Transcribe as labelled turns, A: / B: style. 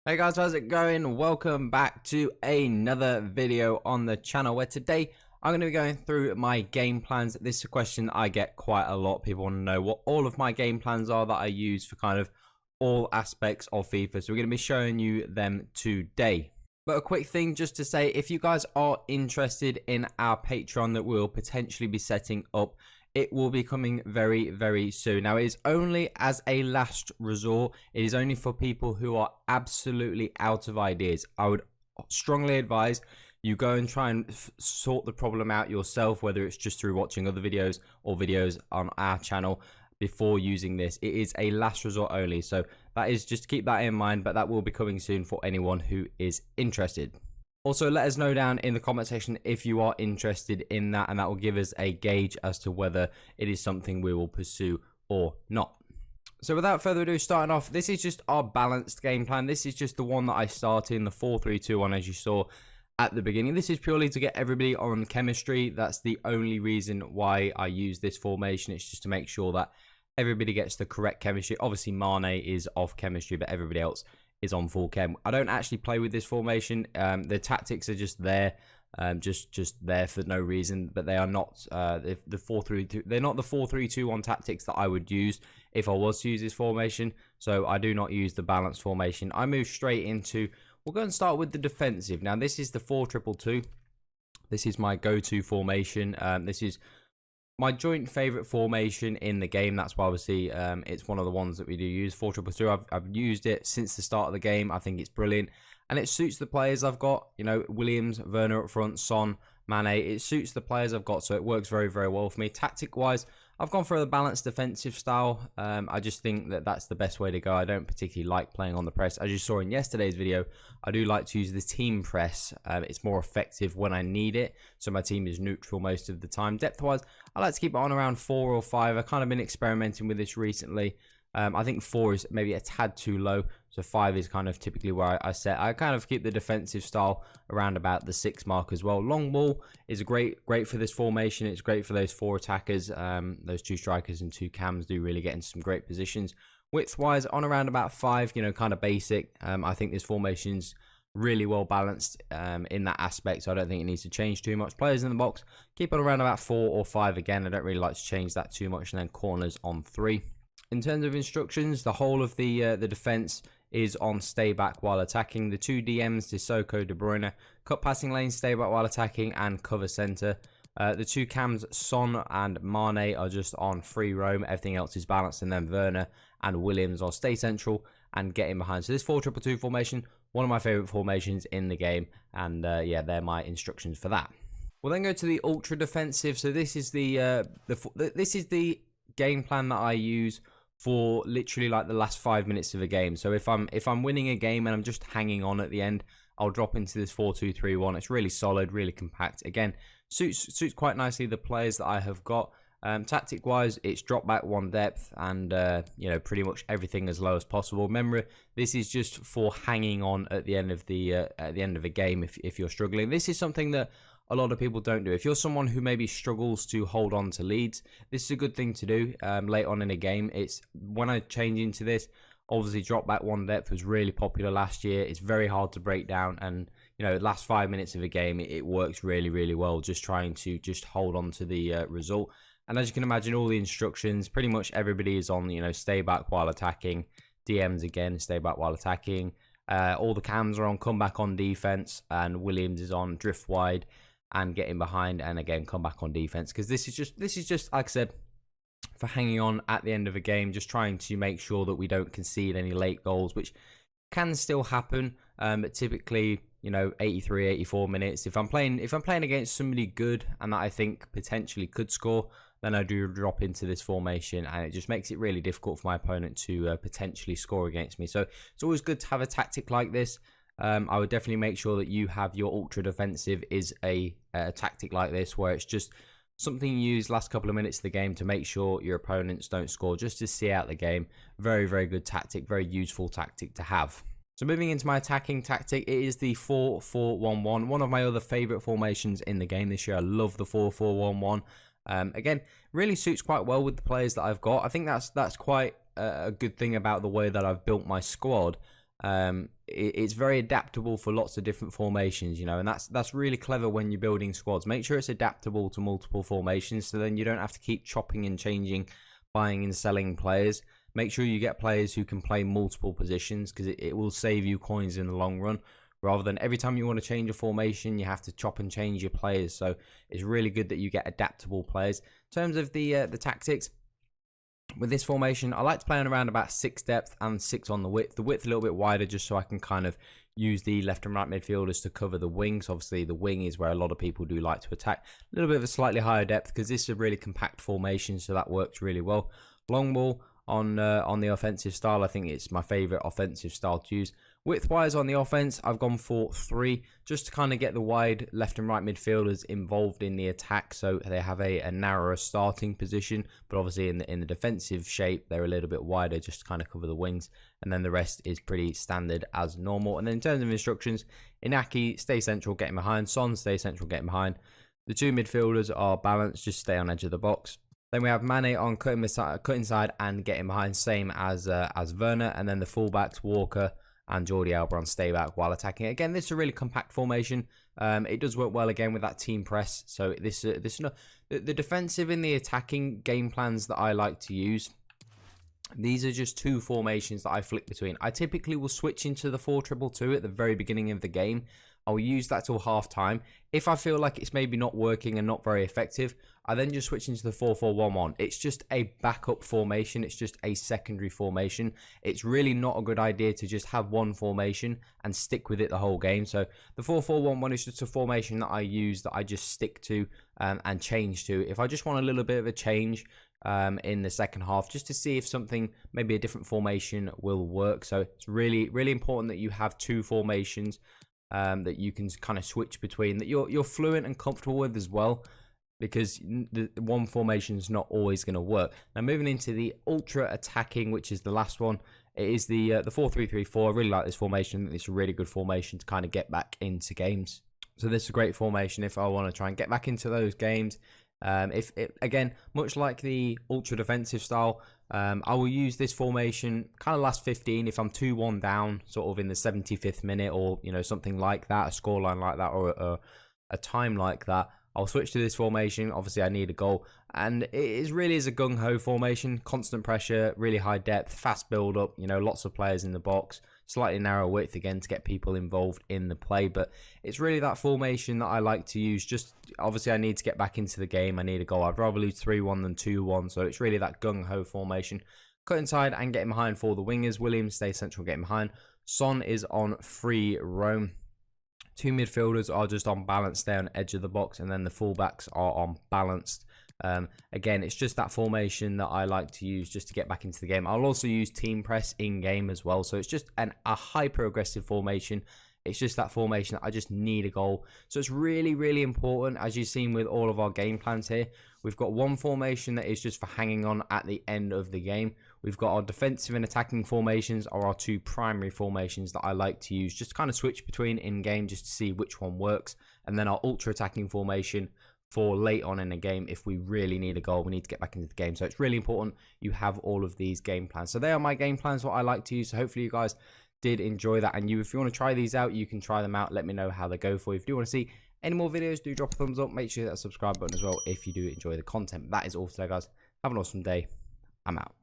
A: Hey guys, how's it going? Welcome back to another video on the channel where today I'm going to be going through my game plans. This is a question I get quite a lot. People want to know what all of my game plans are that I use for kind of all aspects of FIFA. So we're going to be showing you them today. But a quick thing just to say, if you guys are interested in our Patreon that we'll potentially be setting up, it will be coming very, very soon. Now, it is only as a last resort. It is only for people who are absolutely out of ideas. I would strongly advise you go and try and sort the problem out yourself, whether it's just through watching other videos or videos on our channel before using this. It is a last resort only. So that is just keep that in mind, but that will be coming soon for anyone who is interested. Also, let us know down in the comment section if you are interested in that, and that will give us a gauge as to whether it is something we will pursue or not. So without further ado, starting off, this is just our balanced game plan. This is just the one that I started in, the 4-3-2-1, as you saw at the beginning. This is purely to get everybody on chemistry. That's the only reason why I use this formation. It's just to make sure that everybody gets the correct chemistry. Obviously, Mane is off chemistry, but everybody else is on full chem. I don't actually play with this formation. The tactics are just there, just there for no reason. But they are not the 4-3-2. They're not the 4-3-2-1 tactics that I would use if I was to use this formation. So I do not use the balanced formation. I move straight into. We'll go and start with the defensive. Now this is the 4-2-2. This is my go-to formation. This is my joint favorite formation in the game. That's why obviously it's one of the ones that we do use. 4-2-2. I've used it since the start of the game. I think it's brilliant, and it suits the players I've got. You know, Williams, Werner up front, Son, Mane. It suits the players I've got, so it works very, very well for me. Tactic wise, I've gone for a balanced defensive style. I just think that that's the best way to go. I don't particularly like playing on the press. As you saw in yesterday's video, I do like to use the team press. It's more effective when I need it, so my team is neutral most of the time. Depth-wise, I like to keep it on around 4 or 5. I've kind of been experimenting with this recently. I think 4 is maybe a tad too low, so 5 is kind of typically where I set. I kind of keep the defensive style around about the 6 mark as well. Long ball is great for this formation. It's great for those 4 attackers. Those 2 strikers and 2 cams do really get into some great positions. Width-wise, on around about 5, you know, kind of basic. I think this formation's really well balanced in that aspect, so I don't think it needs to change too much. Players in the box, keep it around about 4 or 5 again. I don't really like to change that too much, and then corners on 3. In terms of instructions, the whole of the defense is on stay back while attacking. The 2 DMs, Sissoko, De Bruyne, cut passing lanes, stay back while attacking, and cover center. The 2 cams, Son and Mane, are just on free roam. Everything else is balanced, and then Werner and Williams are stay central and get in behind. So this 4-2-2 formation, one of my favorite formations in the game, and yeah, they're my instructions for that. We'll then go to the ultra defensive. So this is the game plan that I use for literally like the last 5 minutes of a game. So if I'm winning a game and I'm just hanging on at the end, I'll drop into this 4-2-3-1. It's really solid, really compact. Again, suits quite nicely the players that I have got. Tactic wise, it's drop back 1 depth, and you know, pretty much everything as low as possible. Remember, this is just for hanging on at the end of a game if you're struggling. This is something that a lot of people don't do. If you're someone who maybe struggles to hold on to leads, this is a good thing to do late on in a game. It's when I change into this, obviously drop back 1 depth was really popular last year. It's very hard to break down, and you know, last 5 minutes of a game, it works really, really well, just trying to just hold on to the result. And as you can imagine, all the instructions, pretty much everybody is on, you know, stay back while attacking. DMs again, stay back while attacking. All the cams are on come back on defense, and Williams is on drift wide and getting behind, and again come back on defense, because this is just like I said, for hanging on at the end of a game, just trying to make sure that we don't concede any late goals, which can still happen, but typically, you know, 83, 84 minutes. If I'm playing against somebody good and that I think potentially could score, then I do drop into this formation, and it just makes it really difficult for my opponent to potentially score against me. So it's always good to have a tactic like this. I would definitely make sure that you have your ultra defensive is a tactic like this, where it's just something you use last couple of minutes of the game to make sure your opponents don't score, just to see out the game. Very, very good tactic, very useful tactic to have. So moving into my attacking tactic, it is the 4-4-1-1, one of my other favorite formations in the game this year. I love the 4-4-1-1. Again, really suits quite well with the players that I've got. I think that's quite a good thing about the way that I've built my squad. It's very adaptable for lots of different formations, you know, and that's really clever when you're building squads. Make sure it's adaptable to multiple formations, so then you don't have to keep chopping and changing, buying and selling players. Make sure you get players who can play multiple positions, because it will save you coins in the long run, rather than every time you want to change a formation you have to chop and change your players. So it's really good that you get adaptable players. In terms of the tactics with this formation, I like to play on around about 6 depth and 6 on the width. The width a little bit wider, just so I can kind of use the left and right midfielders to cover the wings. Obviously the wing is where a lot of people do like to attack. A little bit of a slightly higher depth, because this is a really compact formation, so that works really well. Long ball on the offensive style. I think it's my favorite offensive style to use. Width wise on the offense, I've gone for 3, just to kind of get the wide left and right midfielders involved in the attack, so they have a narrower starting position. But obviously in the defensive shape, they're a little bit wider, just to kind of cover the wings, and then the rest is pretty standard as normal. And then in terms of instructions, Inaki, stay central, getting behind. Son, stay central, getting behind. The 2 midfielders are balanced, just stay on edge of the box. Then we have Mane on cutting inside and getting behind, same as Werner. And then the fullbacks, Walker and Jordi Alba, on stay back while attacking. Again, this is a really compact formation. It does work well again with that team press. So the defensive and the attacking game plans that I like to use, these are just 2 formations that I flick between. I typically will switch into the 4-2-2 at the very beginning of the game. I'll use that till half time. If I feel like it's maybe not working and not very effective, I then just switch into the 4-4-1-1. It's just a backup formation. It's just a secondary formation. It's really not a good idea to just have one formation and stick with it the whole game. So the 4-4-1-1 is just a formation that I use, that I just stick to and change to. If I just want a little bit of a change in the second half, just to see if something, maybe a different formation will work. So it's really, really important that you have 2 formations that you can kind of switch between, that you're fluent and comfortable with as well, because the one formation is not always going to work. Now moving into the ultra attacking, which is the last one, it is the 4-3-3-4. I really like this formation. It's a really good formation to kind of get back into games. So this is a great formation if I want to try and get back into those games. Again, much like the ultra defensive style, I will use this formation kind of last 15 if I'm 2-1 down, sort of in the 75th minute, or you know, something like that, a scoreline like that, or a time like that. I'll switch to this formation. Obviously I need a goal, and it really is a gung-ho formation. Constant pressure, really high depth, fast build up, you know, lots of players in the box, slightly narrow width again to get people involved in the play. But it's really that formation that I like to use. Just obviously I need to get back into the game, I need a goal. I'd rather lose 3-1 than 2-1, so it's really that gung-ho formation. Cut inside and getting behind for the wingers. Williams stay central, getting behind. Son is on free roam. 2 midfielders are just on balance, stay on edge of the box, and then the fullbacks are on balanced. Again, it's just that formation that I like to use just to get back into the game. I'll also use team press in game as well, so it's just a hyper aggressive formation. It's just that formation that I just need a goal. So it's really, really important, as you've seen with all of our game plans here. We've got one formation that is just for hanging on at the end of the game. We've got our defensive and attacking formations are our 2 primary formations that I like to use, just kind of switch between in game just to see which one works. And then our ultra attacking formation for late on in a game if we really need a goal, we need to get back into the game. So it's really important you have all of these game plans. So they are my game plans, what I like to use. So hopefully you guys did enjoy that, and if you want to try these out, you can try them out. Let me know how they go for you. If you do want to see any more videos, do drop a thumbs up. Make sure you hit that subscribe button as well if you do enjoy the content. That is all for today, guys. Have an awesome day. I'm out.